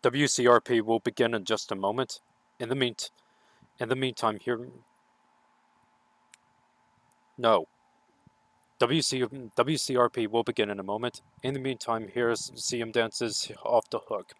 WCRP will begin in just a moment. In the meantime, here... No. WCRP will begin in a moment. In the meantime, here's CM Dance's Off the Hook.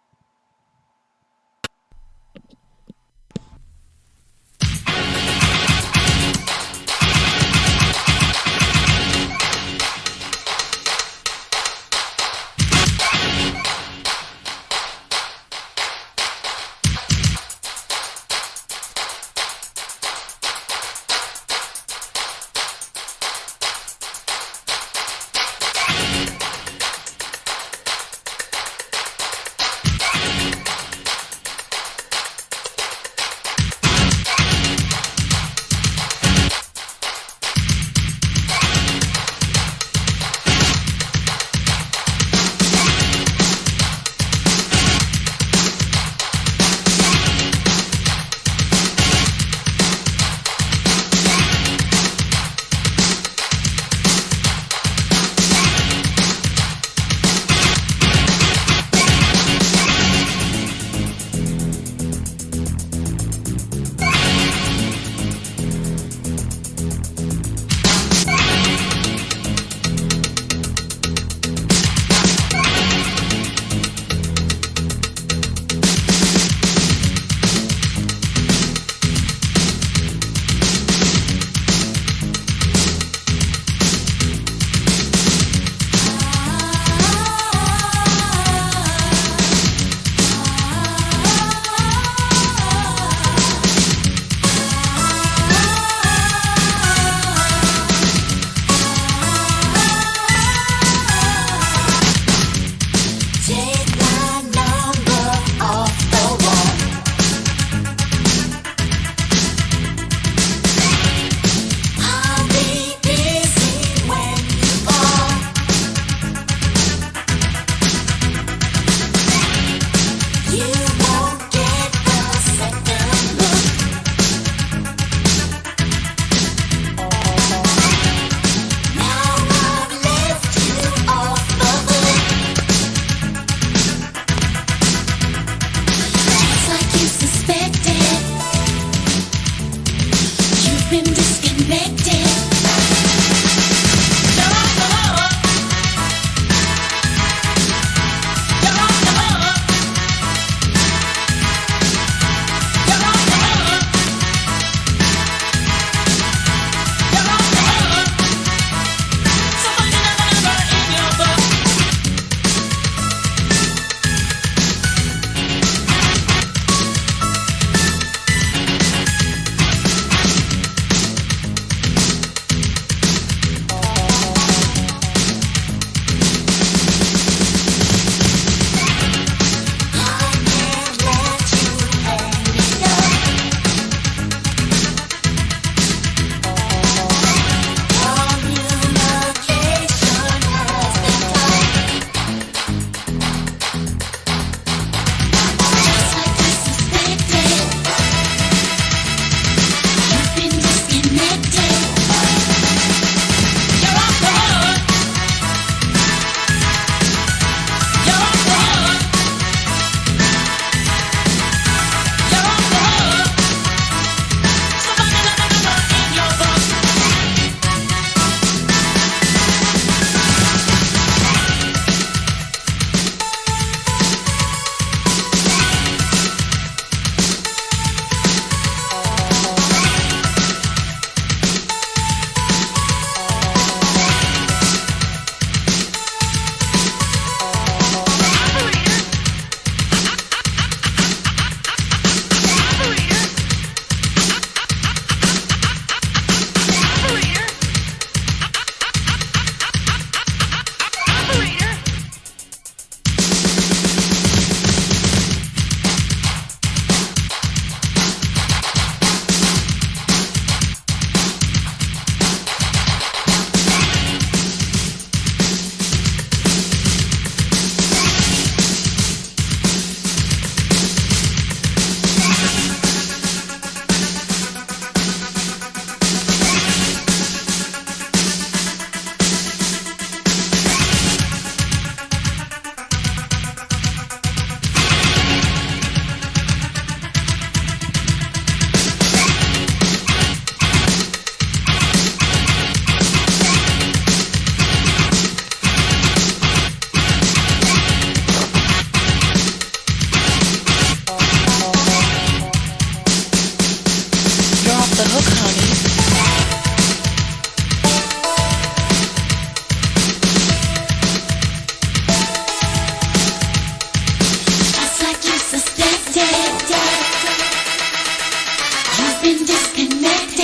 You've been disconnected.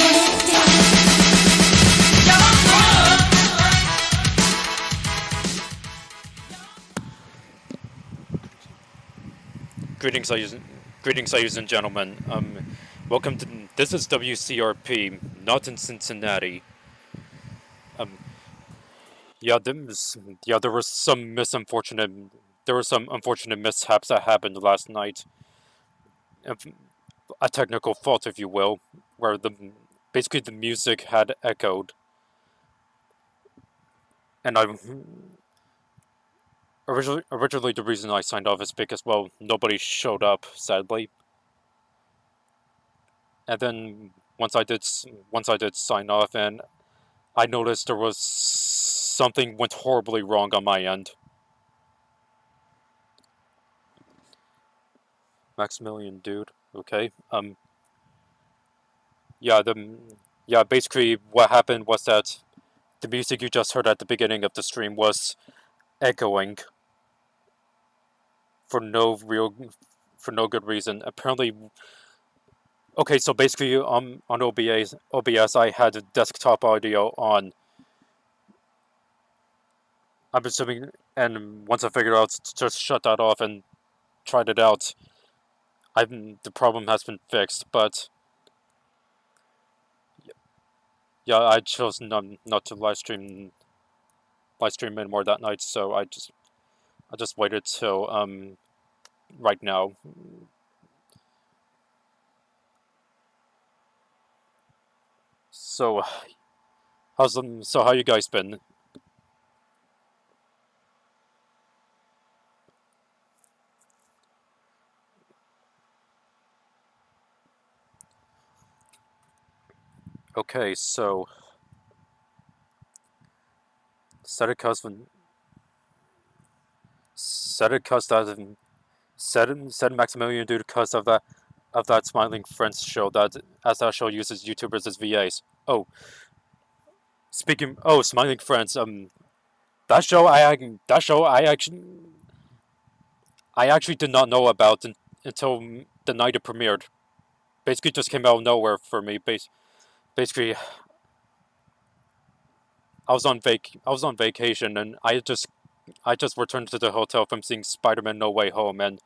Greetings, ladies and gentlemen. Welcome to this is WCRP, not in Cincinnati. Um, there was some unfortunate mishaps that happened last night. A technical fault, if you will, where basically the music had echoed, and originally the reason I signed off is because, well, nobody showed up, sadly. And then once I did sign off, and I noticed there was something went horribly wrong on my end. Maximilian, dude. Okay. Yeah. Basically, what happened was that the music you just heard at the beginning of the stream was echoing for no good reason. Apparently, okay. So basically, on OBS, I had desktop audio on. I'm assuming, and once I figured out, just shut that off and tried it out. The problem has been fixed, but yeah, I chose not to live stream anymore that night, so I just waited till right now. So how you guys been? Okay, so said Maximilian due because of that Smiling Friends show, that show uses YouTubers as VAs. Oh, Smiling Friends, that show I actually did not know about until the night it premiered. Basically, just came out of nowhere for me. Basically, I was on vacation, and I just returned to the hotel from seeing Spider-Man: No Way Home, and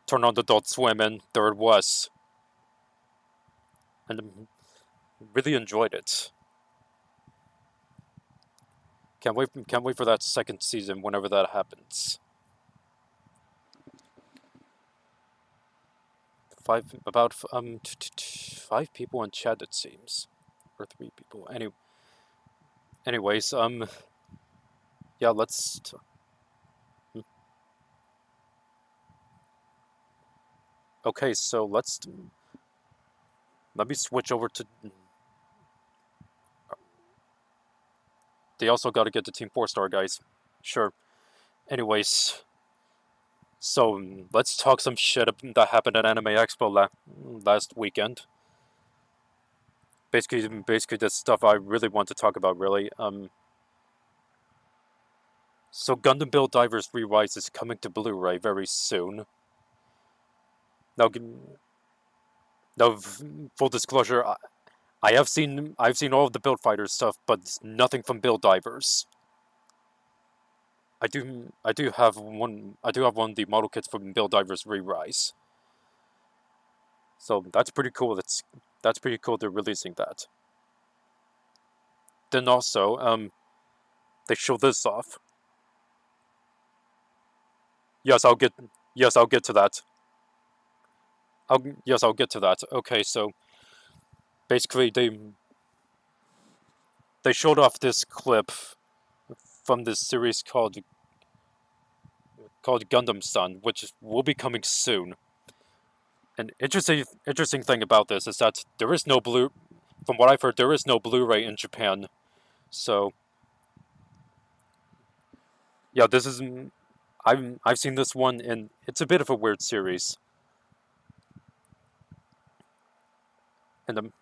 turned on Adult Swim, and there it was, and really enjoyed it. Can't wait for that second season whenever that happens. Five people in chat, it seems, or 3 people. Anyways, yeah, let's. Okay, so let me switch over to. They also got to get the Team 4-star guys. Sure. Anyways, so let's talk some shit that happened at Anime Expo last weekend. Basically, the stuff I really want to talk about, really. So Gundam Build Divers Re-Rise is coming to Blu-ray very soon. Now, full disclosure, I've seen all of the Build Fighters stuff, but nothing from Build Divers. I do have one of the model kits from Build Divers Re-Rise. So that's pretty cool. That's pretty cool. They're releasing that. Then also, they show this off. Yes, I'll get to that. I'll get to that. Okay, so basically they showed off this clip from this series called Gundam Sun, which will be coming soon. An interesting thing about this is that from what I've heard, there is no Blu-ray in Japan. So yeah, this is I've seen this one, and it's a bit of a weird series. And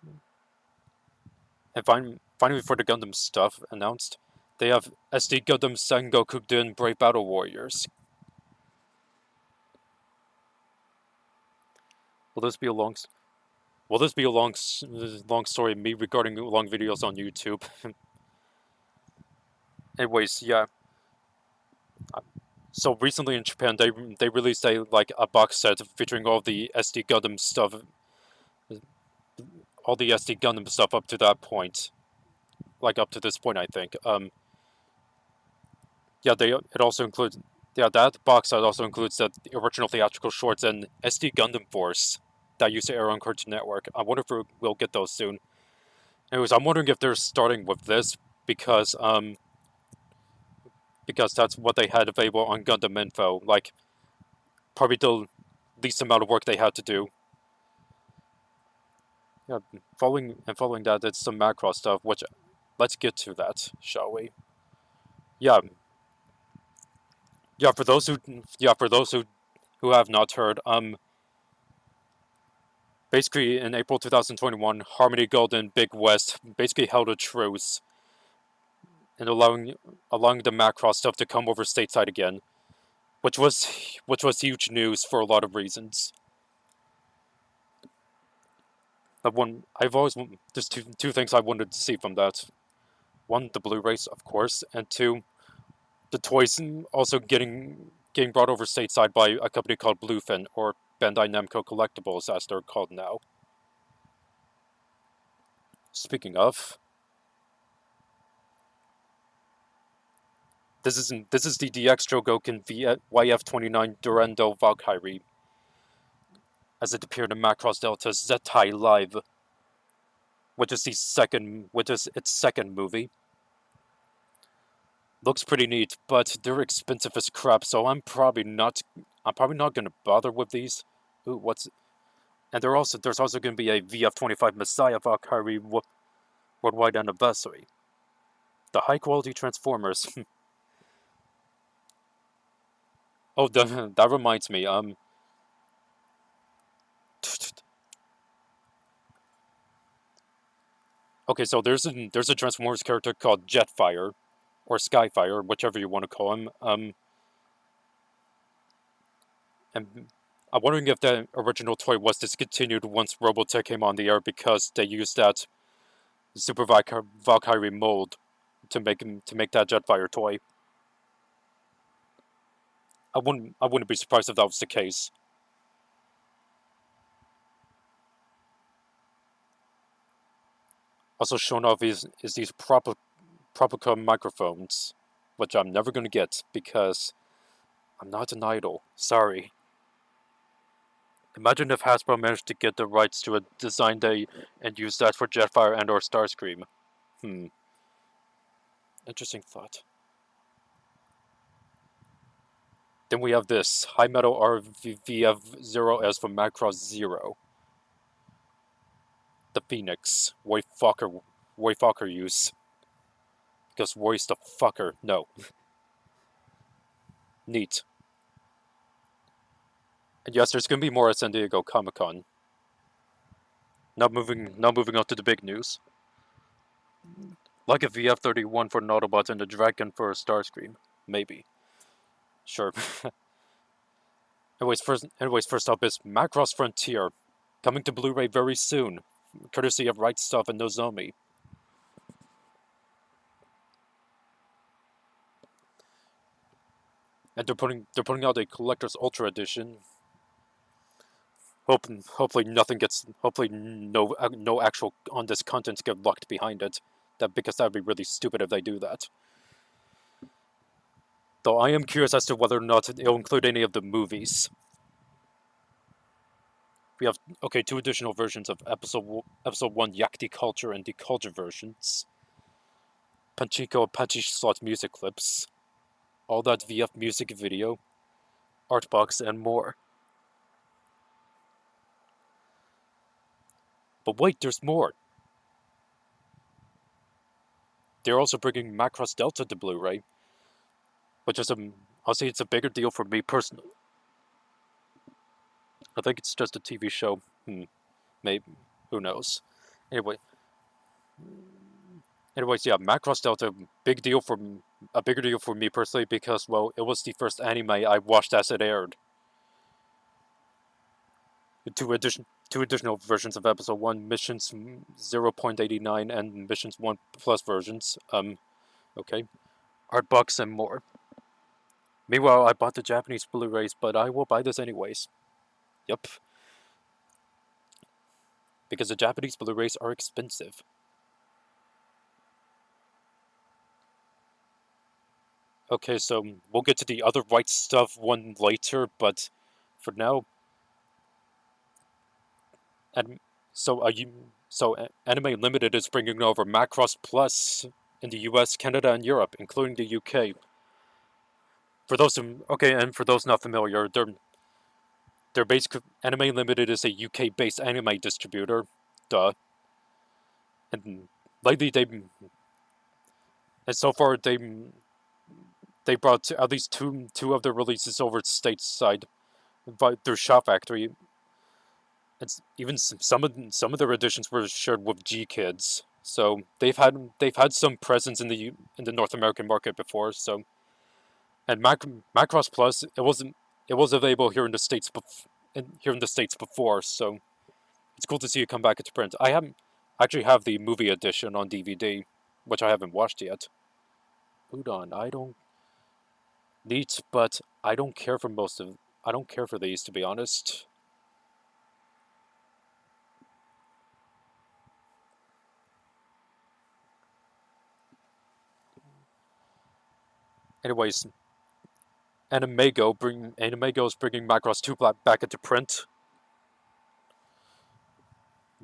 finally for the Gundam stuff announced, they have SD Gundam Sengoku Den Brave Battle Warriors. Will this be a long? Will this be a long story of me regarding long videos on YouTube? Anyways, yeah. So recently in Japan, they released a box set featuring all the SD Gundam stuff, up to that point, up to this point, I think. Yeah, it also includes, yeah, that box set also includes the original theatrical shorts and SD Gundam Force that used to air on Cartoon Network. I wonder if we'll get those soon. Anyways, I'm wondering if they're starting with this because that's what they had available on Gundam Info. Like, probably the least amount of work they had to do. Yeah, following that, it's some Macross stuff. Which, let's get to that, shall we? Yeah, yeah. For those who have not heard, basically in April 2021, Harmony Gold and Big West basically held a truce and allowing the Macross stuff to come over stateside again, which was huge news for a lot of reasons. There's two things I wanted to see from that. One, the Blu-rays, of course, and two, the toys also getting brought over stateside by a company called Bluefin, or Bandai Namco Collectibles, as they're called now. Speaking of, this is the DX Chogokin YF-29 Durando Valkyrie, as it appeared in Macross Delta's Zettai Live, which is its second movie. Looks pretty neat, but they're expensive as crap, so I'm probably not gonna bother with these. Ooh, and there's also gonna be a VF-25 Messiah Valkyrie worldwide anniversary. The high quality Transformers. Oh, that reminds me. Okay, so there's a Transformers character called Jetfire, or Skyfire, whichever you want to call him. And I'm wondering if the original toy was discontinued once Robotech came on the air because they used that Super Valkyrie mold to make that Jetfire toy. I wouldn't be surprised if that was the case. Also shown off is these Propica microphones, which I'm never gonna get because I'm not an idol. Sorry. Imagine if Hasbro managed to get the rights to a design day and use that for Jetfire and or Starscream. Interesting thought. Then we have this High Metal RVF-0S from Macross Zero. The Phoenix. Roy Fokker use. Because Roy's the fucker. No. Neat. And yes, there's gonna be more at San Diego Comic-Con. Now moving on to the big news. Like a VF-31 for an Autobot and a Dragon for a Starscream. Maybe. Sure. Anyways, first up is Macross Frontier. Coming to Blu-ray very soon. Courtesy of Right Stuff and Nozomi. And they're putting out a collector's Ultra Edition. Hopefully no actual on this content get locked behind it. Because that would be really stupid if they do that. Though I am curious as to whether or not it'll include any of the movies. We have two additional versions of episode 1 Yakti Culture and the Culture versions. Pachinko and Pachi slot music clips. All that VF music video, art box, and more. But wait, there's more. They're also bringing Macross Delta to Blu-ray, which is I'll say it's a bigger deal for me personally. I think it's just a TV show. Maybe. Who knows? Anyways, yeah, Macross Delta, a bigger deal for me personally because, well, it was the first anime I watched as it aired. two additional versions of Episode 1, Missions 0.89 and Missions 1 Plus versions. Okay. Art books and more. Meanwhile, I bought the Japanese Blu-rays, but I will buy this anyways. Yep. Because the Japanese Blu-rays are expensive. Okay, so we'll get to the other right stuff one later, but for now, and Anime Limited is bringing over Macross Plus in the U.S., Canada, and Europe, including the U.K. For those and for those not familiar, their basic Anime Limited is a UK-based anime distributor. Duh. And lately and so far they brought at least two of their releases over stateside, but through Shop Factory. It's even some of their editions were shared with G Kids, so they've had some presence in the North American market before. So and Macross Plus it was available here in the states before, so it's cool to see it come back into print. I actually have the movie edition on DVD, which I haven't watched yet. Udon, I don't neat, but I don't care for these, to be honest. Anyways, Animego is bringing Macross 2 back into print.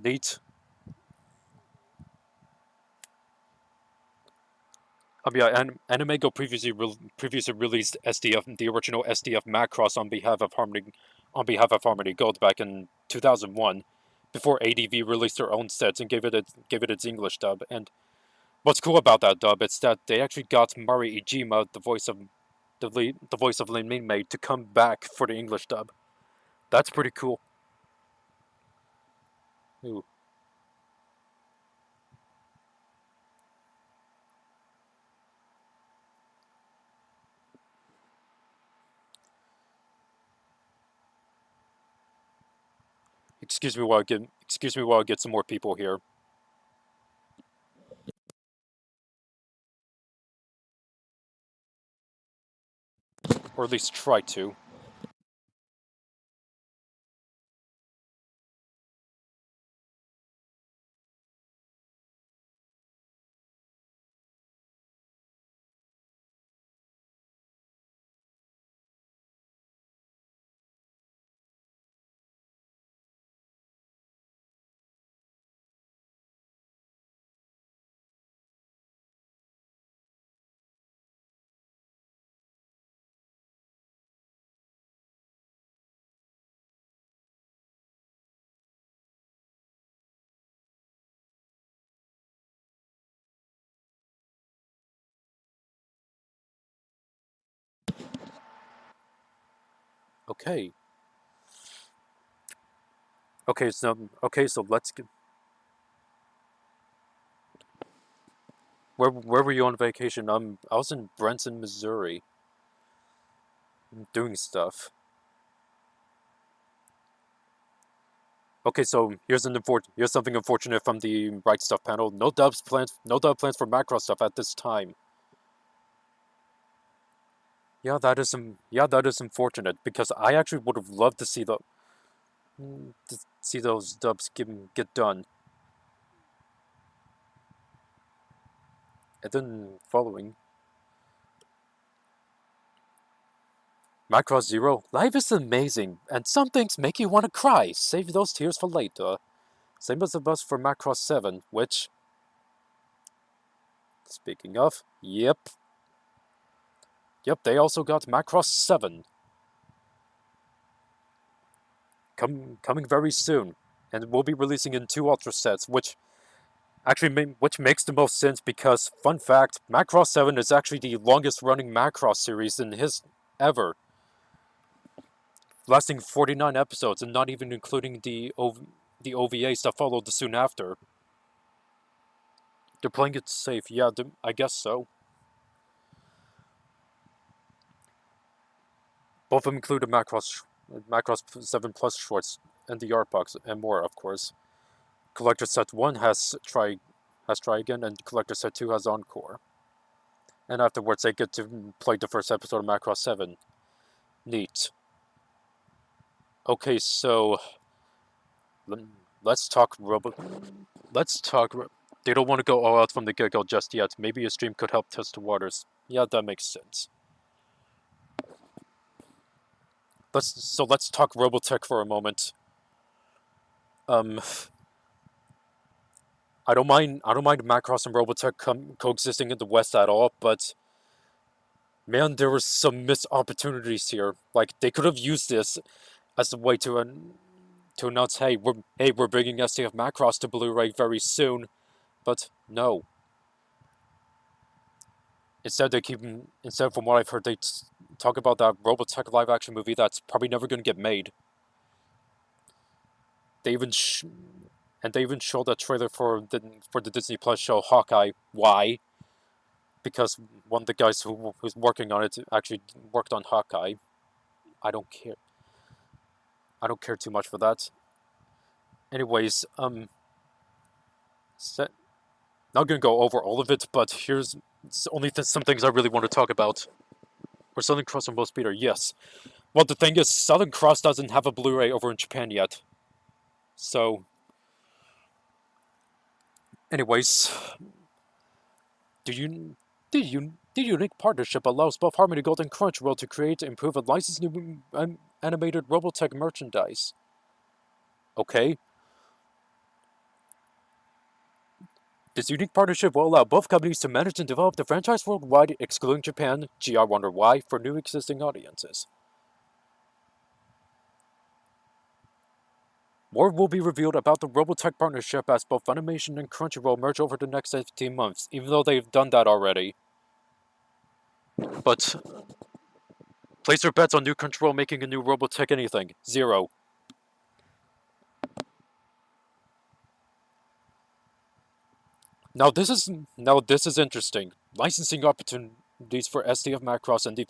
Neat. Yeah, Animego previously released the original SDF Macross on behalf of Harmony Gold back in 2001, before ADV released their own sets and gave it its English dub. And what's cool about that dub is that they actually got Mari Ijima, the voice of Lin Min Mei, to come back for the English dub. That's pretty cool. Ooh. Excuse me while I get some more people here, or at least try to. Okay. So let's get. Where were you on vacation? I was in Branson, Missouri, doing stuff. Okay, so here's something unfortunate from the Right Stuff panel. No dub plans for Macross stuff at this time. Yeah, that is unfortunate because I actually would have loved to see those dubs get done. And then following Macross Zero, life is amazing, and some things make you want to cry. Save those tears for later. Same as the bus for Macross 7, which, speaking of, yep, they also got Macross 7 coming very soon, and we'll be releasing in 2 Ultra sets, which makes the most sense because, fun fact, Macross 7 is actually the longest running Macross series in his ever, lasting 49 episodes and not even including the OVAs that followed soon after. They're playing it safe, yeah, I guess so. Both of them include Macross 7 Plus shorts. and the art box, and more, of course. Collector Set 1 has Try Again, and Collector Set 2 has Encore. And afterwards, they get to play the first episode of Macross 7. Neat. Okay, so let's talk They don't want to go all out from the get-go just yet. Maybe a stream could help test the waters. Yeah, that makes sense. Let's talk Robotech for a moment. I don't mind Macross and Robotech coexisting in the West at all, but man, there were some missed opportunities here. Like, they could have used this as a way to announce, hey, we're bringing STF Macross to Blu-ray very soon, but no. Instead, from what I've heard, they talk about that Robotech live-action movie that's probably never going to get made. They even showed that trailer for the Disney Plus show Hawkeye. Why? Because one of the guys who's working on it actually worked on Hawkeye. I don't care. I don't care too much for that. Anyways, not gonna go over all of it, but here's only some things I really want to talk about. Or Southern Cross and Most Peter, yes. Well, the thing is, Southern Cross doesn't have a Blu-ray over in Japan yet. So, anyways, the unique partnership allows both Harmony Gold and Crunchyroll to create, improve, and license new animated Robotech merchandise. Okay. This unique partnership will allow both companies to manage and develop the franchise worldwide, excluding Japan, gee, I wonder why, for new existing audiences. More will be revealed about the Robotech partnership as both Funimation and Crunchyroll merge over the next 15 months, even though they've done that already. But place your bets on new Crunchyroll making a new Robotech anything. 0. Now this is interesting. Licensing opportunities for STF Macross and the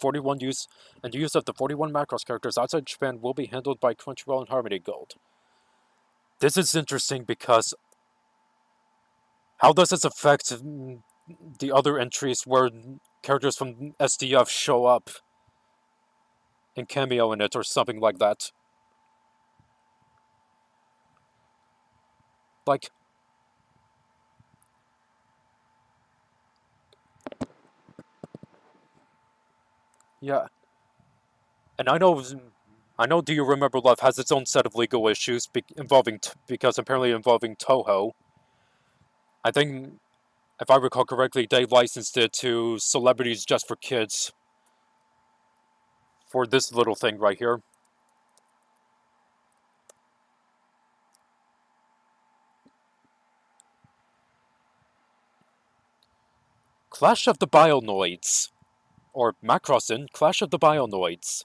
use of the 41 Macross characters outside Japan will be handled by Crunchyroll and Harmony Gold. This is interesting because how does this affect the other entries where characters from SDF show up and cameo in it or something like that? Like, yeah. And I know Do You Remember Love has its own set of legal issues because apparently involving Toho. I think, if I recall correctly, they licensed it to Celebrities Just for Kids for this little thing right here. Clash of the Bionoids. Or Macrossin, Clash of the Bionoids.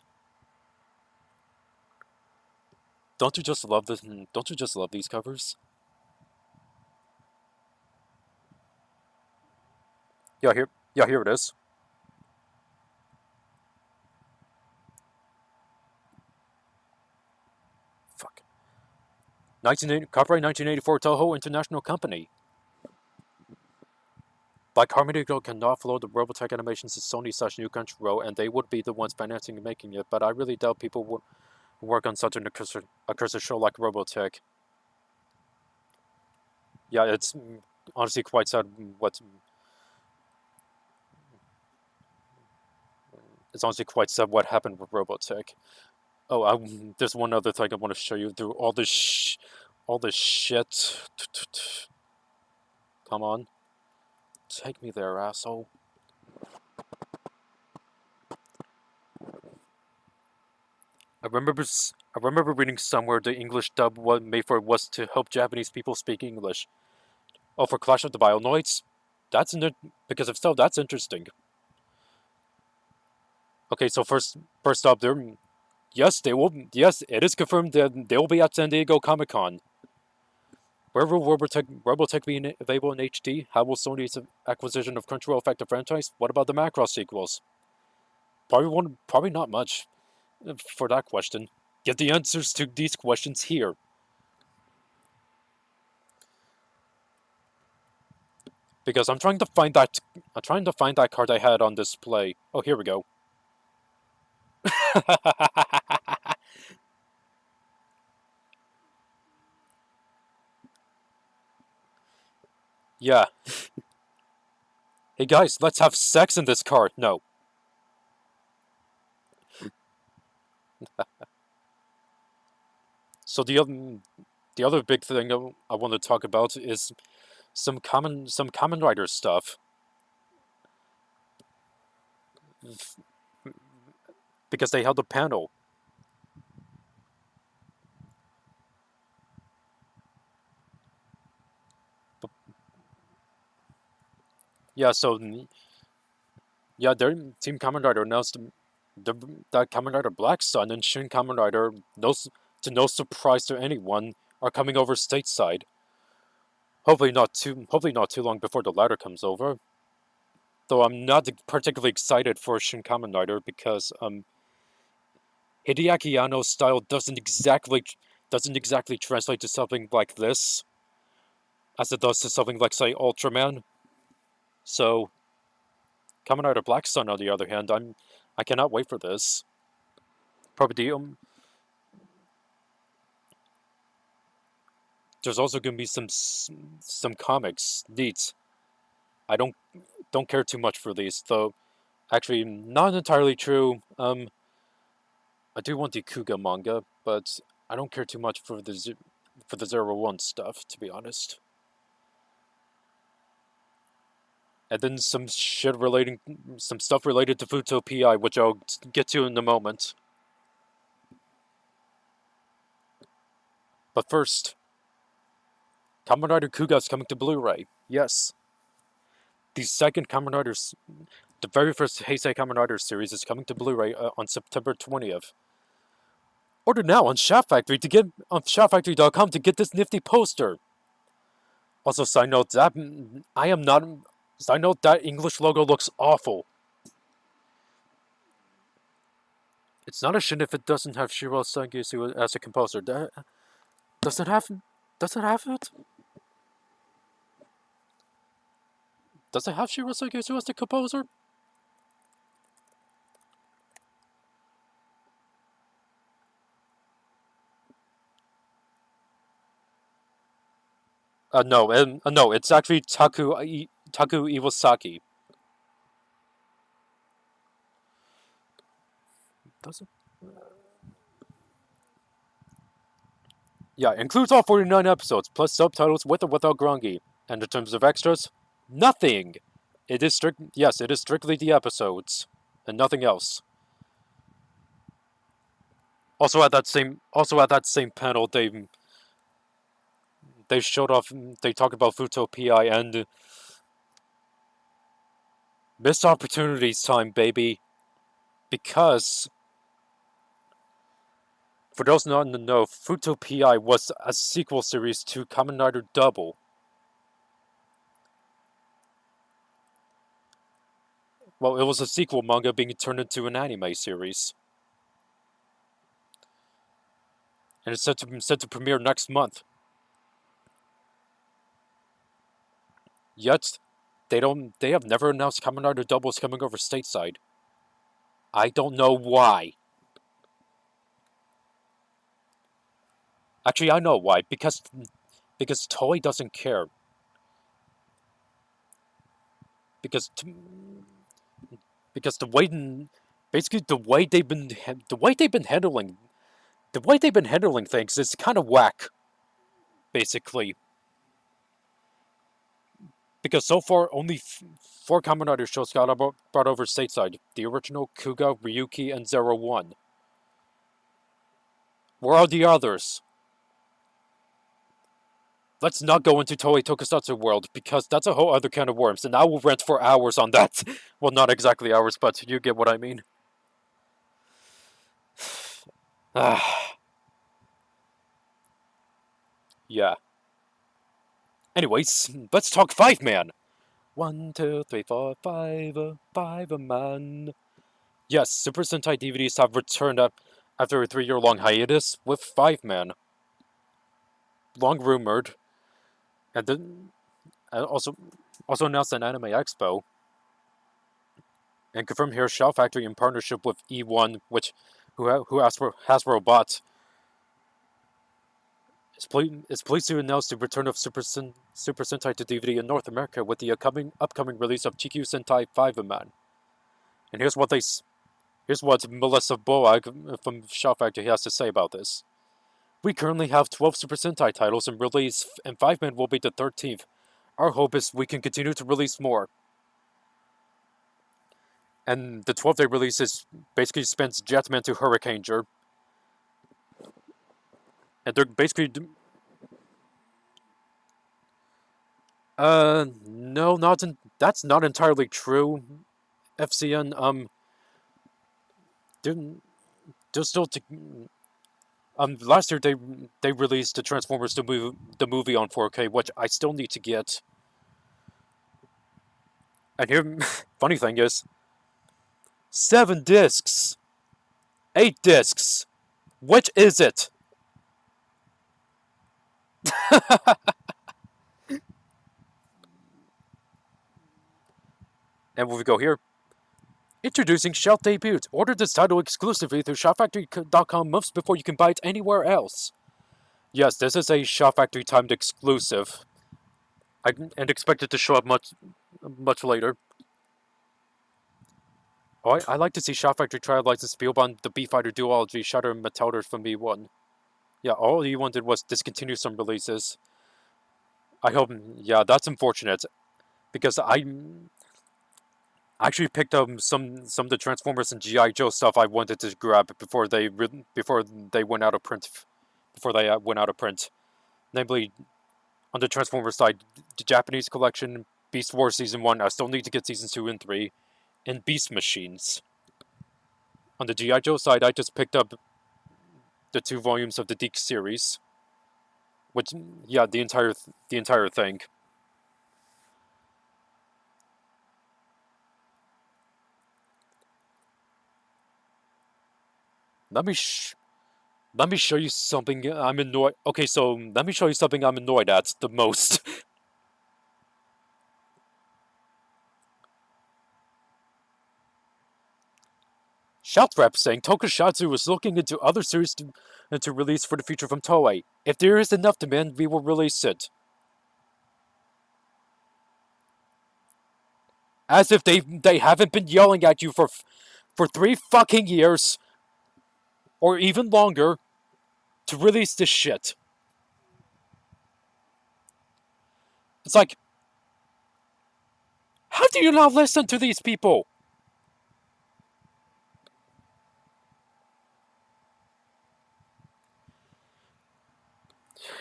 Don't you just love these covers? Yeah, here it is. Fuck. Copyright 1984 Toho International Company. Like Harmony Gold cannot follow the Robotech animations to Sony/New Crunchyroll, and they would be the ones financing and making it, but I really doubt people would work on such a cursor show like Robotech. Yeah, it's honestly quite sad what happened with Robotech. Oh, there's one other thing I want to show you through all this shit. Come on. Take me there, asshole. I remember reading somewhere the English dub was to help Japanese people speak English. Oh, for Clash of the Bionoids? Because if so, that's interesting. Okay, so first up, yes, it is confirmed that they will be at San Diego Comic-Con. Where will Robotech be available in HD? How will Sony's acquisition of Crunchyroll affect the franchise? What about the Macross sequels? Probably not much for that question. Get the answers to these questions here. Because I'm trying to find that card I had on display. Oh, here we go. Yeah. Hey guys, let's have sex in this card. No. So the other big thing I want to talk about is some Kamen Rider stuff. Because they held a panel. Yeah, so yeah, their Team Kamen Rider announced that Kamen Rider Black Sun and Shin Kamen Rider, to no surprise to anyone, are coming over stateside. Hopefully not too long before the latter comes over. Though I'm not particularly excited for Shin Kamen Rider because Hideaki Anno's style doesn't exactly translate to something like this, as it does to something like, say, Ultraman. So Kamen Rider Black Sun, on the other hand, I cannot wait for this. Probably there's also gonna be some comics. Neat. I don't care too much for these, though. Actually, not entirely true. I do want the Kuga manga, but I don't care too much for the 01 stuff, to be honest. And then some stuff related to Futo PI, which I'll get to in a moment. But first, Kamen Rider Kuga is coming to Blu-ray. Yes. The very first Heisei Kamen Rider series is coming to Blu-ray on September 20th. Order now on ShopFactory.com to get this nifty poster. Also, side note that English logo looks awful. It's not a shin if it doesn't have Shiro Sangisu as a composer. Does it have it? Does it have Shiro Sangisu as the composer? No, it's actually Taku Iwasaki. Does it? Yeah, includes all 49 episodes, plus subtitles with or without Grongi. And in terms of extras, nothing! It is strictly the episodes, and nothing else. Also at that same panel, they showed off. They talked about Futo PI and missed opportunities time, baby. Because for those not in the know, Futo PI was a sequel series to Kamen Rider Double. Well, it was a sequel manga being turned into an anime series, and it's set to premiere next month. Yet, they have never announced Kamen Rider Double is coming over stateside. I don't know why. Actually, I know why. Because Toei doesn't care. Because the way basically the way they've been handling things is kind of whack. Basically, because so far only 4 Kamen Rider shows got brought over stateside: the original, Kuga, Ryuki, and 01. Where are the others? Let's not go into Toei Tokusatsu world, because that's a whole other can of worms, and I will rant for hours on that. Well, not exactly hours, but you get what I mean. Yeah. Anyways, let's talk 5-man. 1, 2, 3, 4, 5, 5-man. Yes, Super Sentai DVDs have returned after a 3-year-long hiatus with 5-man. Long rumored, and also announced an Anime Expo, and confirmed here Shout Factory in partnership with E1, who Hasbro bought, is pleased to announce the return of Super Sentai to DVD in North America with the upcoming release of GQ Sentai 5 Man. And here's what Melissa Boag from Shout Factory has to say about this. We currently have 12 Super Sentai titles in release, and 5 Man will be the 13th. Our hope is we can continue to release more. And the 12th day release is basically spans Jetman to Hurricaneger. And they're basically... no, that's not entirely true, FCN. They're, they're still... last year they released the Transformers the movie on 4K, which I still need to get. And here, funny thing is, 7 discs, 8 discs. Which is it? And when we go here, introducing Shout Debut. Order this title exclusively through ShoutFactory.com months before you can buy it anywhere else. Yes, this is a Shout Factory timed exclusive, and expect it to show up much later. Oh, I like to see Shout Factory try to license Spielbahn the B-Fighter duology Shatter and Metalder from E1. Yeah, all E1 did was discontinue some releases. I hope, yeah, that's unfortunate, because I actually picked up some of the Transformers and G.I. Joe stuff I wanted to grab before they went out of print. Namely, on the Transformers side, the Japanese collection, Beast Wars Season 1, I still need to get Seasons 2 and 3, and Beast Machines. On the G.I. Joe side, I just picked up the 2 volumes of the Deke series. Which, yeah, the entire thing. Let me show you something I'm annoyed. Okay, so let me show you something I'm annoyed at the most. Shout Rep saying Tokusatsu is looking into other series to release for the future from Toei. If there is enough demand, we will release it. As if they haven't been yelling at you for 3 fucking years, or even longer, to release this shit. It's like, how do you not listen to these people?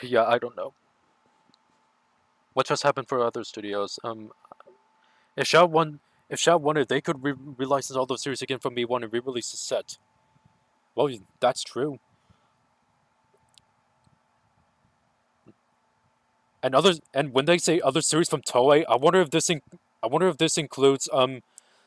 Yeah, I don't know. What just happened for other studios? If Shout wanted, they could relicense all those series again from E1 and re-release the set. Well, that's true. And when they say other series from Toei, I wonder if this includes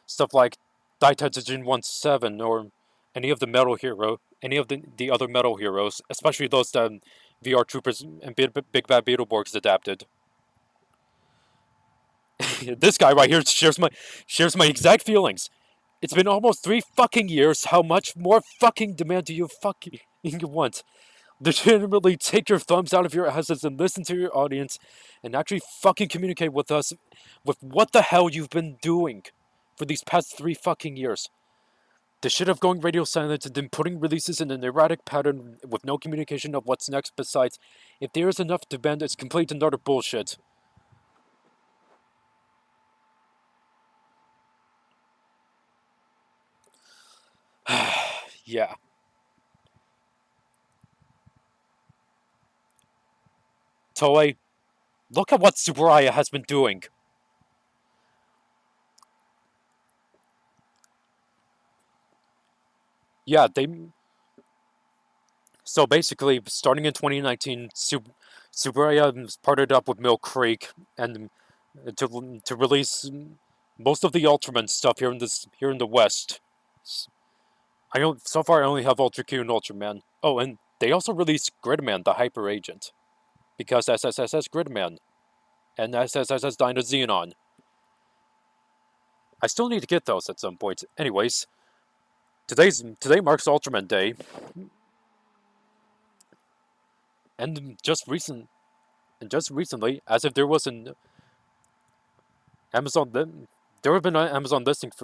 stuff like Daitaijin 1-7 or any of the other Metal Heroes, especially those that VR Troopers and Big Bad Beetleborgs adapted. This guy right here shares my exact feelings. It's been almost 3 fucking years. How much more fucking demand do you fucking want? Legitimately take your thumbs out of your asses and listen to your audience and actually fucking communicate with us with what the hell you've been doing for these past 3 fucking years. The shit of going radio silent and then putting releases in an erratic pattern with no communication of what's next besides, if there is enough demand, it's complete and utter bullshit. Yeah. Toei, look at what Tsuburaya has been doing. Yeah, so basically, starting in 2019, Tsuburaya partnered up with Mill Creek and to release most of the Ultraman stuff here in the West. So far I only have Ultra Q and Ultraman. Oh, and they also released Gridman, the Hyper Agent, because SSSS Gridman. and SSSS Dino Xenon. I still need to get those at some point. Anyways, today marks Ultraman Day, and just recently, as if there was an there have been Amazon listings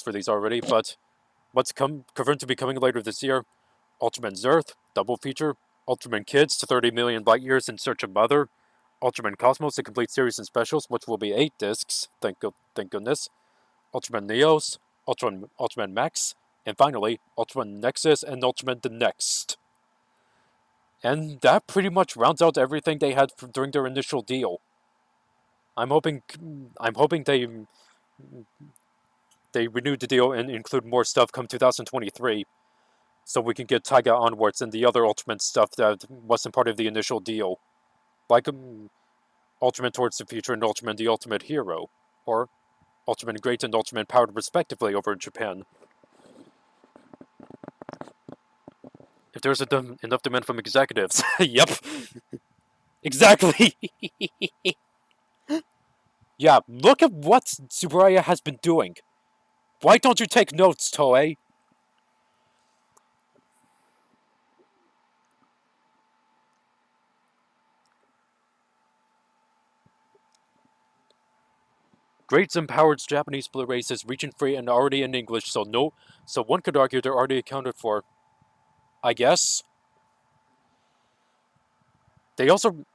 for these already, but what's confirmed to be coming later this year: Ultraman Earth double feature, Ultraman Kids to 30 million light years in search of Mother, Ultraman Cosmos, a complete series and specials, which will be 8 discs. Thank goodness. Ultraman Neos, Ultraman Max, and finally Ultraman Nexus and Ultraman the Next. And that pretty much rounds out everything they had during their initial deal. I'm hoping they renewed the deal and include more stuff come 2023, so we can get Taiga onwards and the other Ultraman stuff that wasn't part of the initial deal, like Ultraman Towards the Future and Ultraman the Ultimate Hero, or Ultraman Great and Ultraman Powered respectively over in Japan. If there's enough demand from executives. Yep. Exactly. Yeah, look at what Tsuburaya has been doing. Why don't you take notes, Toei? Greats and Powered's Japanese Blu-rays is region free and already in English, so one could argue they're already accounted for. I guess. I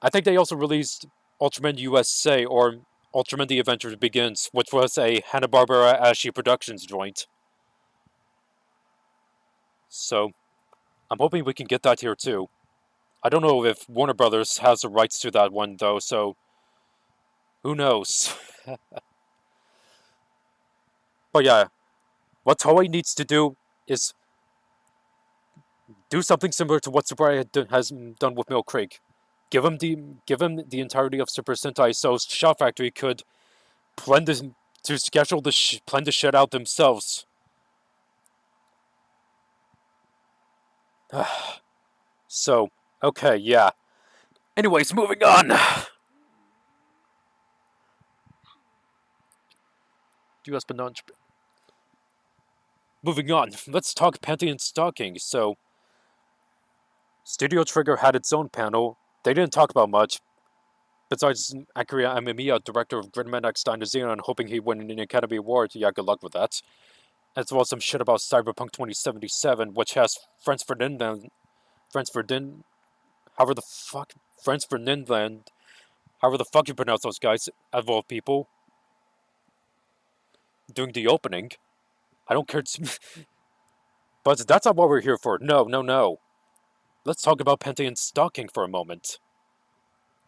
think they also released Ultraman USA, or Ultraman The Adventure Begins, which was a Hanna-Barbera Ashi Productions joint. So, I'm hoping we can get that here too. I don't know if Warner Brothers has the rights to that one though, so who knows? But yeah, what Toei needs to do is do something similar to what Tsuburaya has done with Mill Creek. Give him the entirety of Super Sentai, so Shot Factory could plan to schedule plan the shit out themselves. So, okay, yeah. Anyways, moving on. U.S. but not Japan. Moving on, let's talk Pantheon Stalking. So, Studio Trigger had its own panel. They didn't talk about much, besides Akira Amemiya, director of Gridman X Dino Xenon, hoping he'd win an Academy Award. Yeah, good luck with that. As well as some shit about Cyberpunk 2077, which has Franz Ferdinand, however the fuck, Franz Ferdinand, however the fuck you pronounce those guys, of all people, doing the opening. I don't care. But that's not what we're here for. No, no, no. Let's talk about Pantheon Stalking for a moment.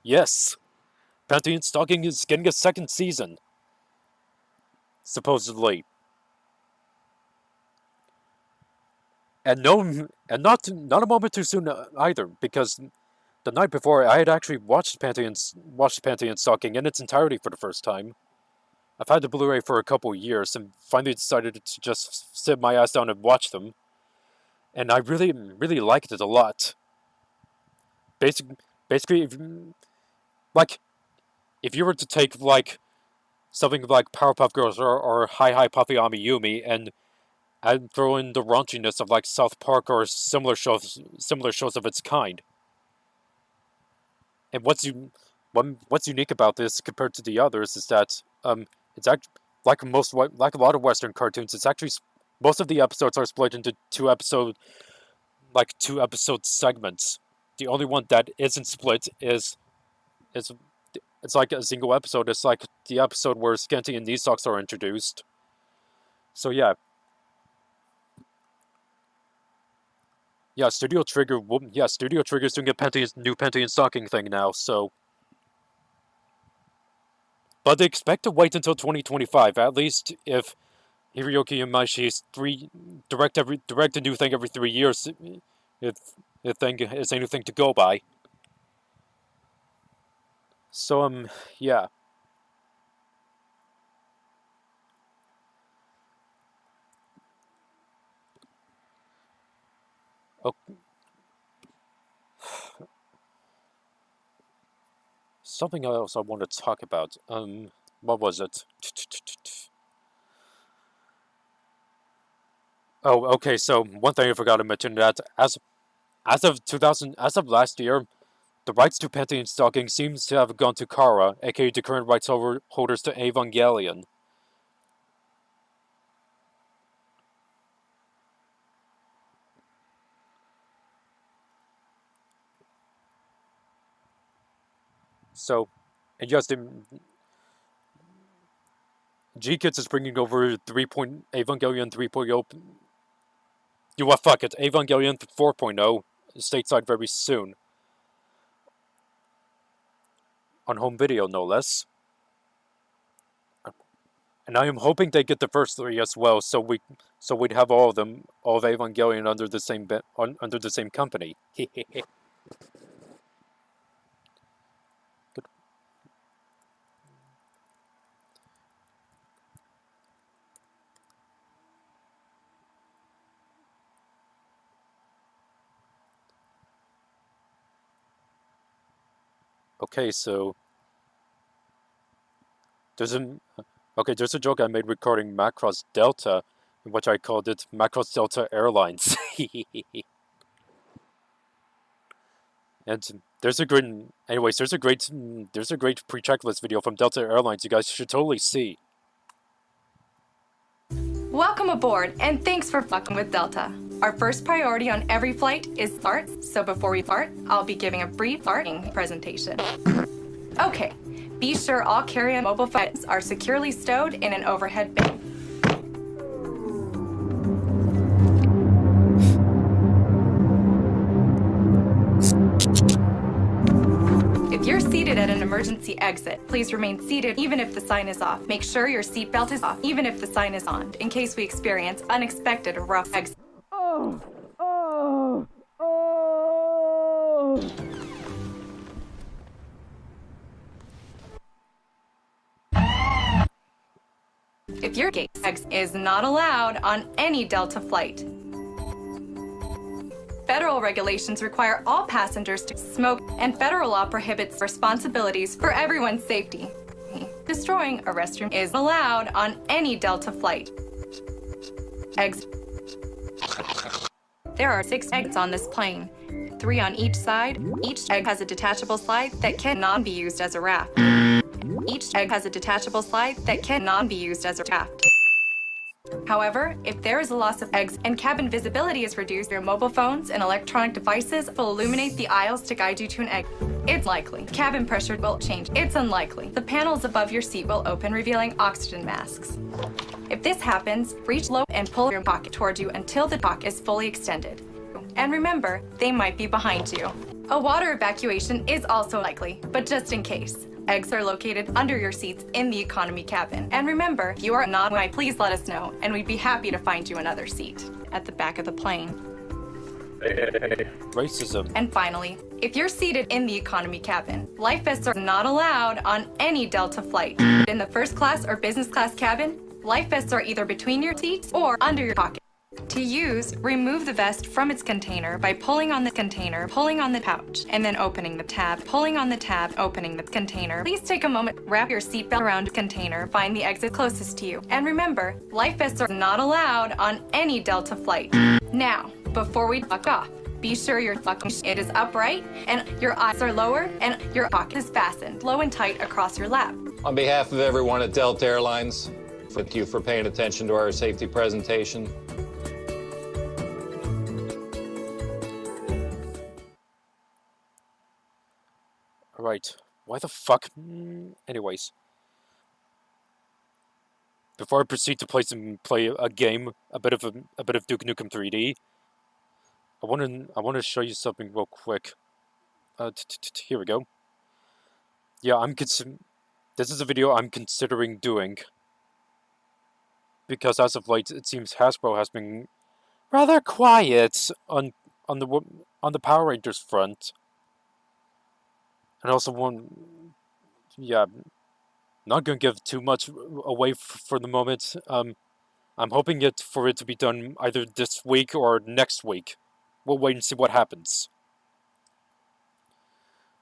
Yes, Pantheon Stalking is getting a second season. Supposedly. And not a moment too soon either, because the night before I had actually watched Pantheon Stalking in its entirety for the first time. I've had the Blu-ray for a couple years and finally decided to just sit my ass down and watch them. And I really, really liked it a lot. Basically, if you were to take something like Powerpuff Girls or Hi Hi Puffy Ami Yumi and throw in the raunchiness of South Park or similar shows of its kind. And what's unique about this compared to the others is that it's actually like a lot of Western cartoons. It's actually most of the episodes are split into two episode segments. The only one that isn't split is it's like a single episode. It's like the episode where Scanty and Neesocks are introduced. So yeah. Studio Trigger's doing a new Pantheon Stalking thing now, so. But they expect to wait until 2025, at least if Hiroyuki Imaishi's direct a new thing every 3 years, if thing is anything to go by. So yeah. Okay. Something else I want to talk about. What was it? Oh, okay. So one thing I forgot to mention that as of last year, the rights to Pantheon Stalking seems to have gone to Kara, aka the current rights holders to Evangelion. So, and yes, G-Kids is bringing over Evangelion 3.0. You what? Fuck it, Evangelion 4.0 stateside very soon on home video, no less. And I am hoping they get the first three as well, so we'd have all of them, all of Evangelion under the same company. Okay, so there's a joke I made regarding Macross Delta, in which I called it Macross Delta Airlines. And there's a great pre-checklist video from Delta Airlines you guys should totally see. Welcome aboard, and thanks for fucking with Delta. Our first priority on every flight is farts, so before we fart, I'll be giving a brief farting presentation. Okay, be sure all carry-on mobile phones are securely stowed in an overhead bin. If you're seated at an emergency exit, please remain seated even if the sign is off. Make sure your seatbelt is off even if the sign is on, in case we experience unexpected rough exit. If your gate exit is not allowed on any Delta flight. Federal regulations require all passengers to smoke, and federal law prohibits responsibilities for everyone's safety. Destroying a restroom is allowed on any Delta flight. Exit. There are 6 exits on this plane, 3 on each side. Each egg has a detachable slide that cannot be used as a raft. Each egg has a detachable slide that cannot be used as a raft. However, if there is a loss of eggs and cabin visibility is reduced, your mobile phones and electronic devices will illuminate the aisles to guide you to an egg. It's likely. Cabin pressure will change. It's unlikely. The panels above your seat will open, revealing oxygen masks. If this happens, reach low and pull your pocket toward you until the pocket is fully extended. And remember, they might be behind you. A water evacuation is also likely, but just in case. Eggs are located under your seats in the economy cabin. And remember, if you are not, please let us know, and we'd be happy to find you another seat at the back of the plane. Racism. And finally, if you're seated in the economy cabin, life vests are not allowed on any Delta flight. In the first class or business class cabin, life vests are either between your seats or under your pocket. To use, remove the vest from its container by pulling on the container, pulling on the pouch, and then opening the tab, pulling on the tab, opening the container. Please take a moment, wrap your seatbelt around the container, find the exit closest to you. And remember, life vests are not allowed on any Delta flight. Now, before we fuck off, be sure your fucking it is upright, and your eyes are lower, and your pocket is fastened low and tight across your lap. On behalf of everyone at Delta Airlines, thank you for paying attention to our safety presentation. Right. Why the fuck? Anyways. Before I proceed to play a game, a bit of Duke Nukem 3D, I want to show you something real quick. Here we go. Yeah, this is a video I'm considering doing, because as of late it seems Hasbro has been rather quiet on the Power Rangers front. And also not gonna give too much away for the moment. I'm hoping for it to be done either this week or next week. We'll wait and see what happens.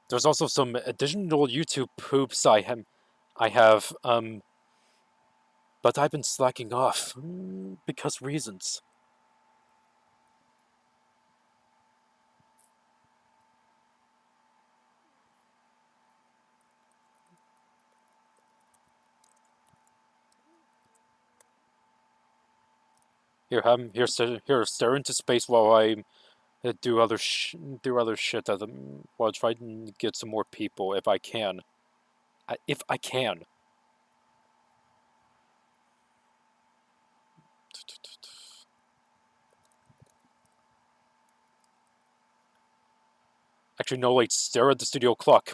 There's also some additional YouTube poops I have, but I've been slacking off because reasons. Here, stare into space while I do other shit while I try to get some more people if I can. If I can. Actually, no, wait. Stare at the studio clock.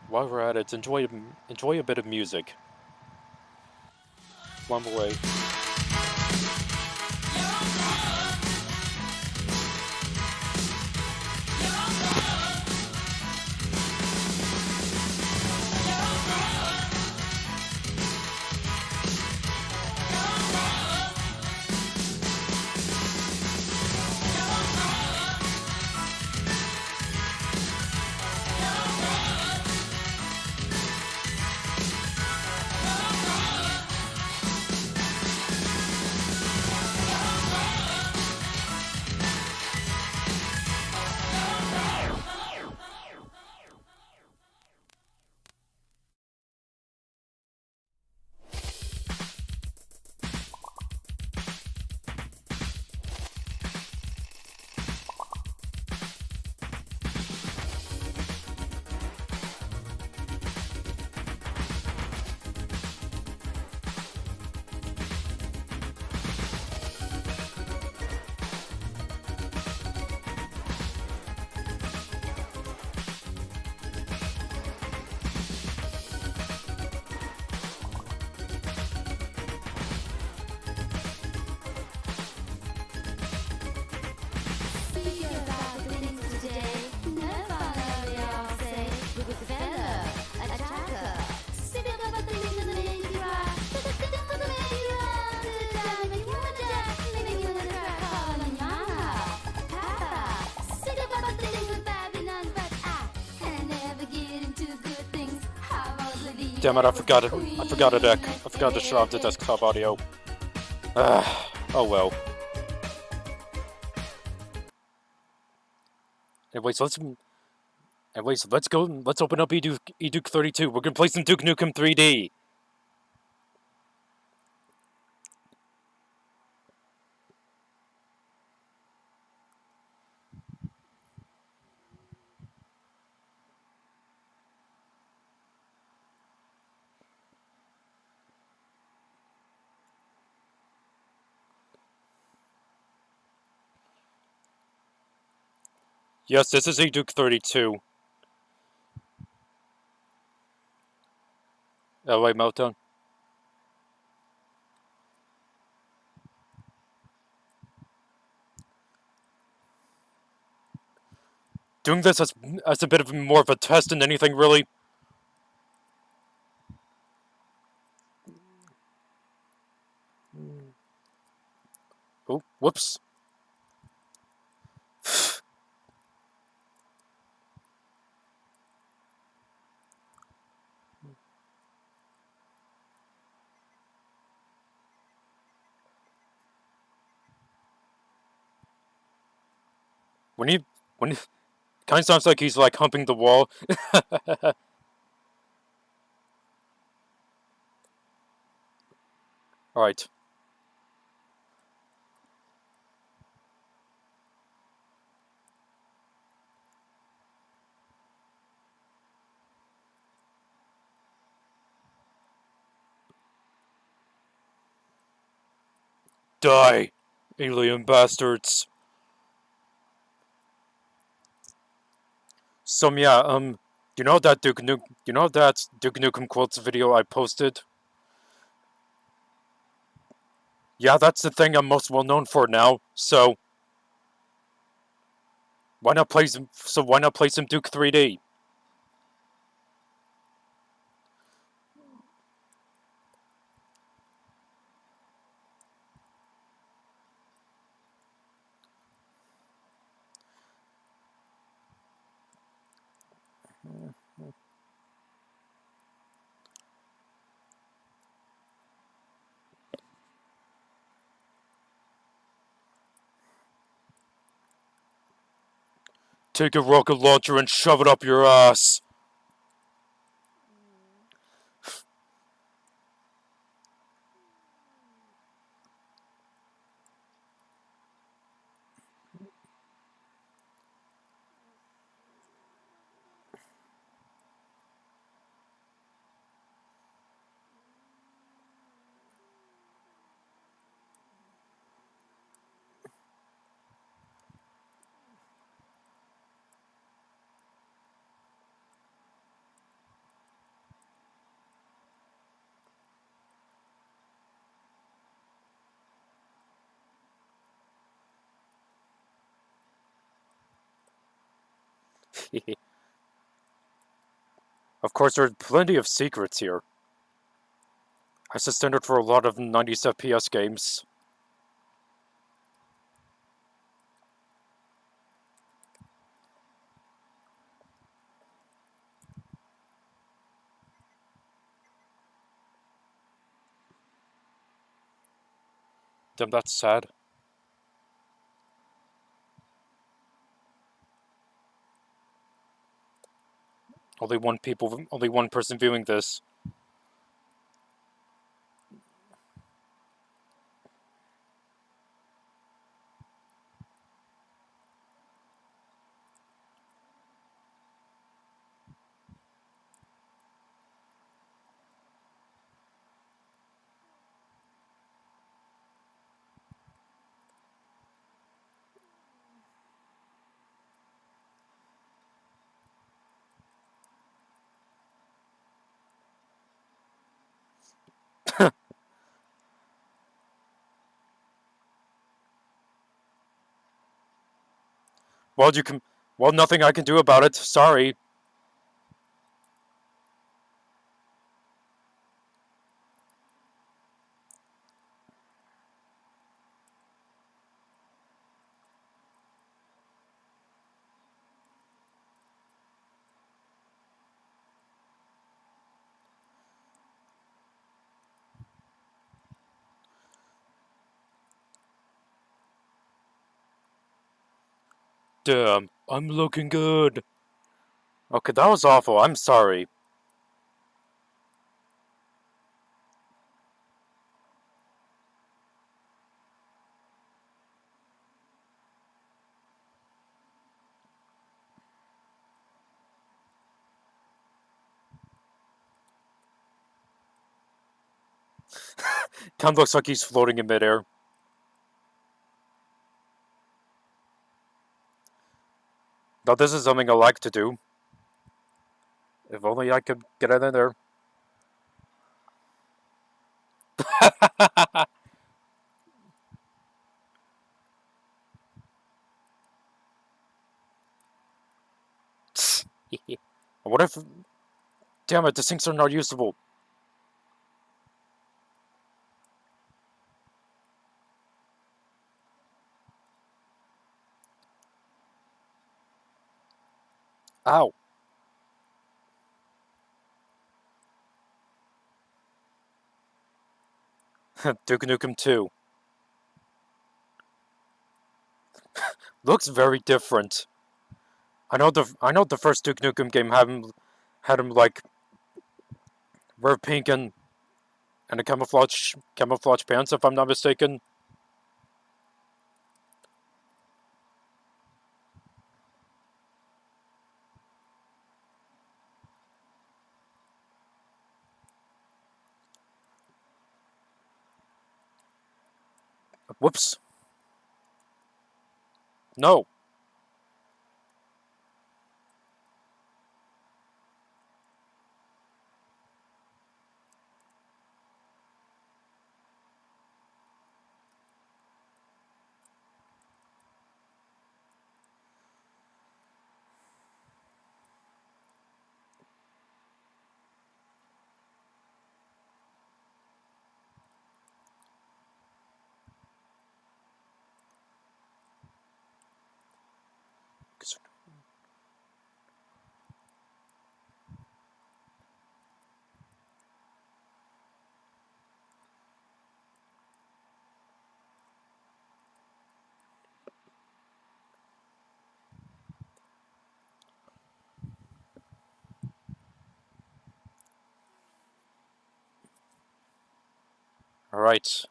While we're at it, enjoy a bit of music. One way. Damn it! I forgot it. I forgot a deck. I forgot to shut off the desktop audio. Oh well. Anyways, let's go. Let's open up Duke 32. We're gonna play some Duke Nukem 3D. Yes, this is Duke 32. Oh wait, Meltdown. Doing this as a bit of more of a test than anything, really. Oh, whoops. When he kind of sounds like he's like humping the wall. All right. Die, alien bastards. So yeah, You know that Duke Nukem quotes video I posted? Yeah, that's the thing I'm most well known for now. So why not play some Duke 3D? Take a rocket launcher and shove it up your ass. Of course, there are plenty of secrets here. That's the standard for a lot of 90s FPS games. Damn, that's sad. Only one person viewing this. Well, nothing I can do about it. Sorry. Damn, I'm looking good. Okay, that was awful. I'm sorry. Kind of looks like he's floating in midair. Now, this is something I like to do. If only I could get it in there. What if... Damn it, the sinks are not usable. Ow. Duke Nukem 2. Looks very different. I know the first Duke Nukem game had him like wear pink and a camouflage pants, if I'm not mistaken. Whoops. No. Alright.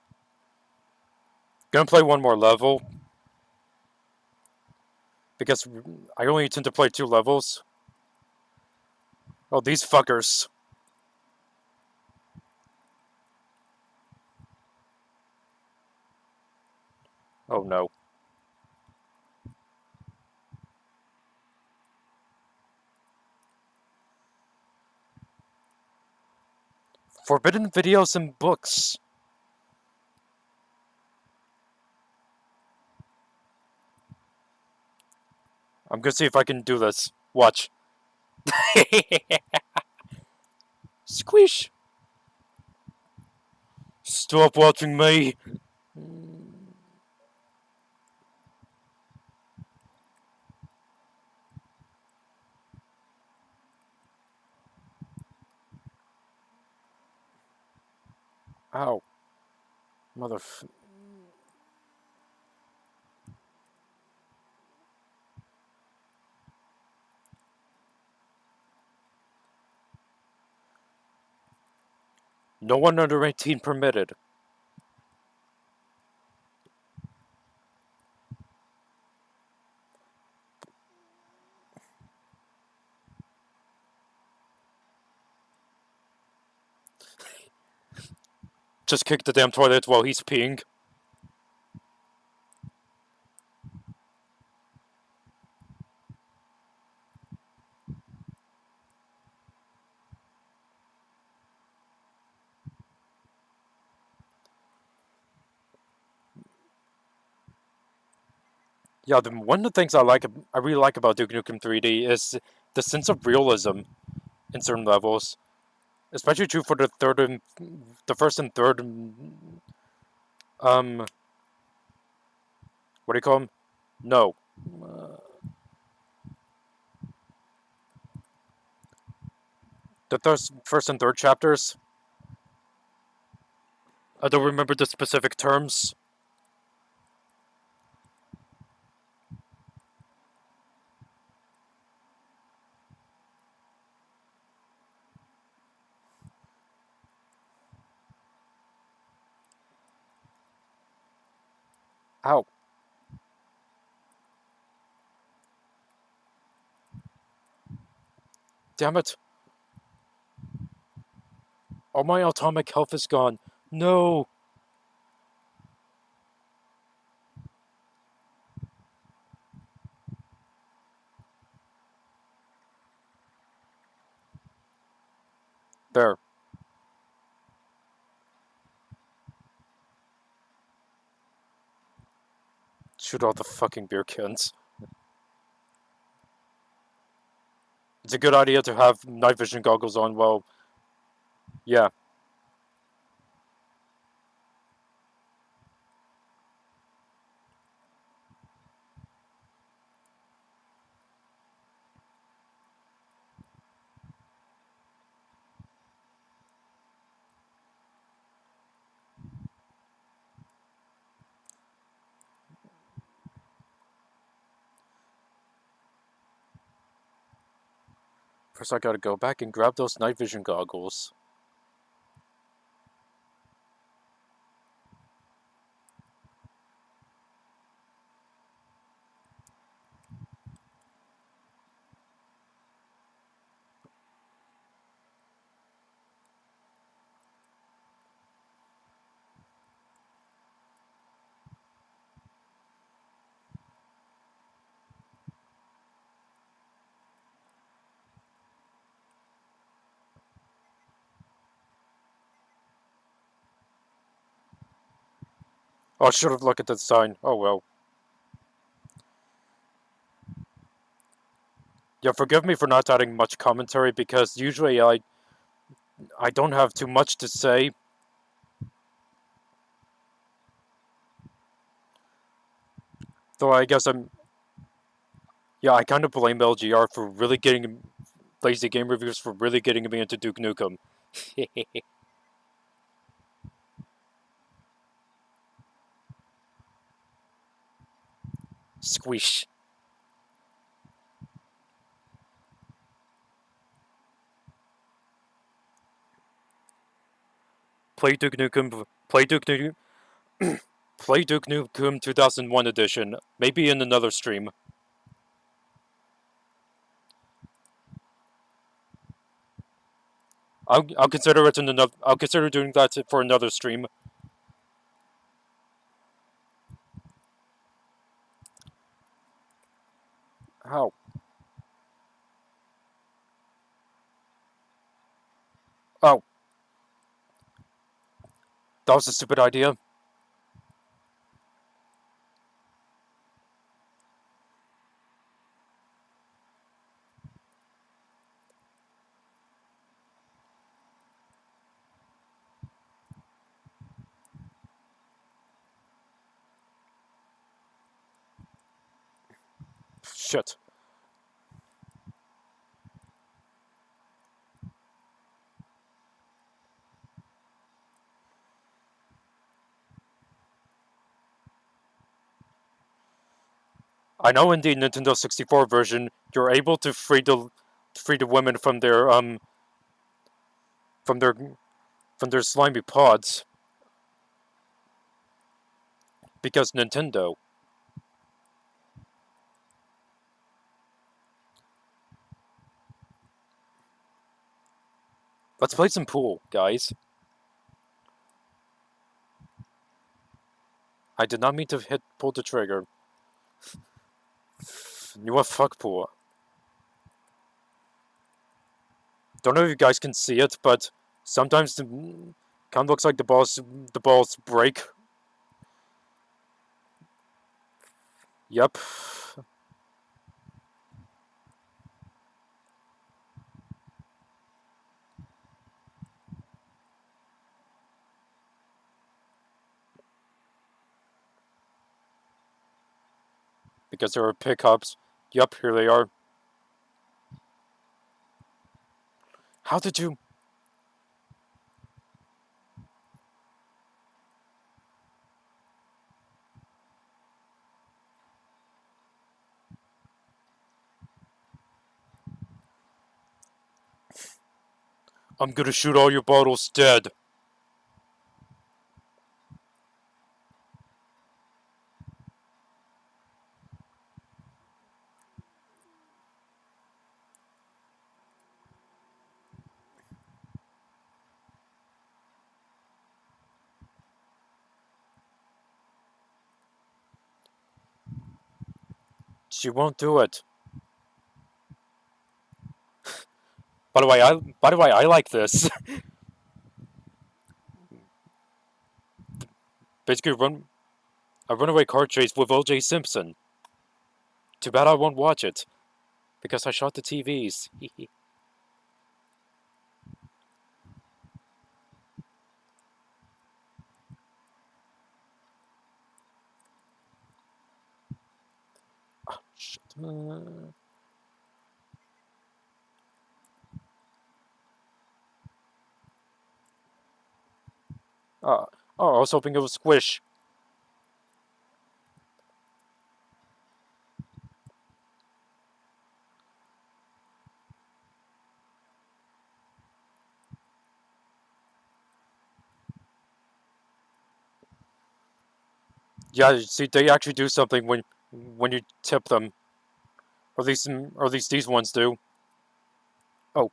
Gonna play one more level. Because I only tend to play 2 levels. Oh, these fuckers. Oh no. Forbidden videos and books. I'm gonna see if I can do this. Watch. Squish! Stop watching me! Ow. No one under 18 permitted. Just kick the damn toilet while he's peeing. Yeah, one of the things I really like about Duke Nukem 3D is the sense of realism in certain levels, especially true for the first and third. What do you call them? No, the first and third chapters. I don't remember the specific terms. Ow. Damn it. All my atomic health is gone. No. There. Shoot all the fucking beer cans. It's a good idea to have night vision goggles on while... Yeah. First I gotta go back and grab those night vision goggles. Oh, I should have looked at the sign. Oh well. Yeah, forgive me for not adding much commentary because usually I don't have too much to say. Though I guess yeah, I kind of blame LGR for really getting Lazy Game Reviews for really getting me into Duke Nukem. Squish. Play Duke Nukem. Play Duke Nukem. Play Duke Nukem 2001 edition. Maybe in another stream. I'll consider it in another. I'll consider doing that for another stream. How? Oh, that was a stupid idea. Shit. I know in the Nintendo 64 version, you're able to free the women from from their from their slimy pods because Nintendo. Let's play some pool, guys. I did not mean to pull the trigger. You want fuck pool? Don't know if you guys can see it, but sometimes the kind of looks like the balls break. Yep. Because there are pickups. Yep, here they are. How did you? I'm gonna shoot all your bottles dead. She won't do it. By the way, I like this. Basically, a runaway car chase with O.J. Simpson. Too bad I won't watch it because I shot the TVs. Oh, shit. Oh, I was hoping it was Squish. Yeah, see, they actually do something when you tip them, or at least these ones do. Oh,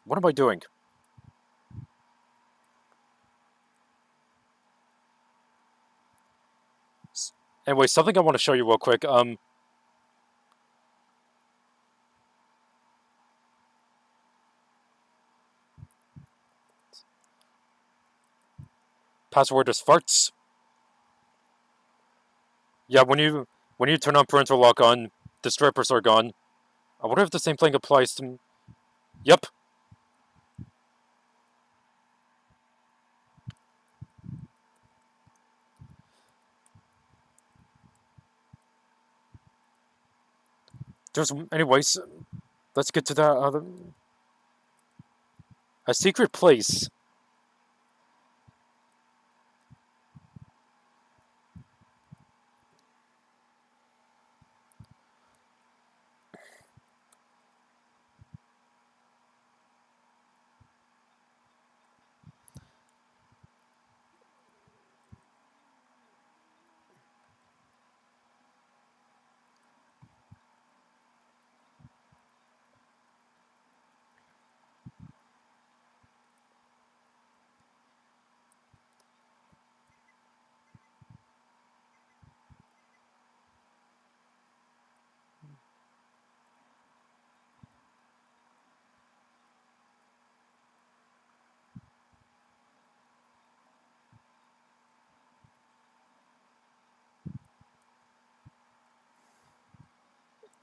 what am I doing? Anyway, something I want to show you real quick. Password is farts. Yeah, when you turn on parental lock on, the strippers are gone. I wonder if the same thing applies to. Yep. Anyways, let's get to that other. A secret place.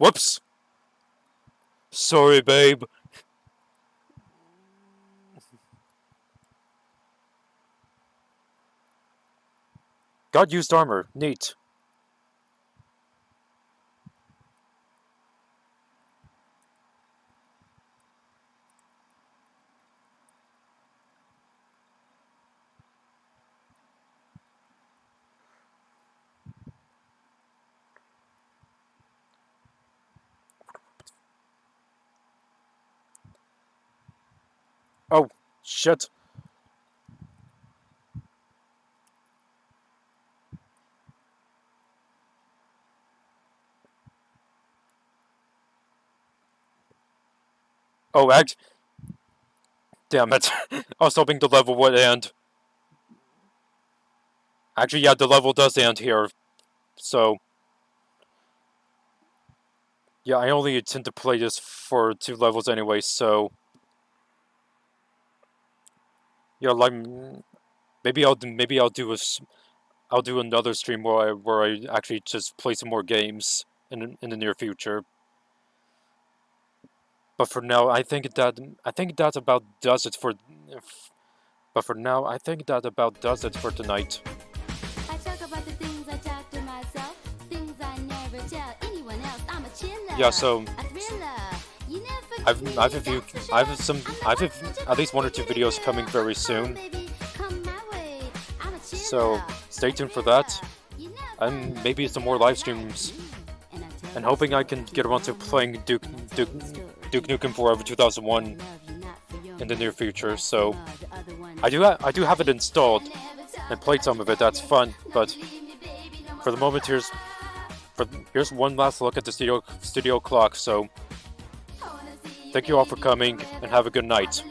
Whoops. Sorry, babe. Got used armor. Neat. Oh, shit. Oh, damn it. I was hoping the level would end. Actually, yeah, the level does end here. So, yeah, I only intend to play this for 2 levels anyway, so... Yeah, like, maybe I'll do another stream where I actually just play some more games in the near future. But for now, I think that about does it for. But for now, I think that about does it for tonight. I talk about the things I talk to myself, things I never tell anyone else. I'm a chiller. Yeah, so A thriller. You never I've get I've me, a few that's for I've sure. some I'm I've at least 1 or 2 videos coming very soon. Come my way. I'm a chiller. So stay tuned for that, You never and maybe some more live streams. And I tell And hoping I can get around to playing Duke Nukem Forever 2001 in the near future. So I do have it installed and played some of it. That's fun. But for the moment, here's one last look at the studio clock. So thank you all for coming and have a good night.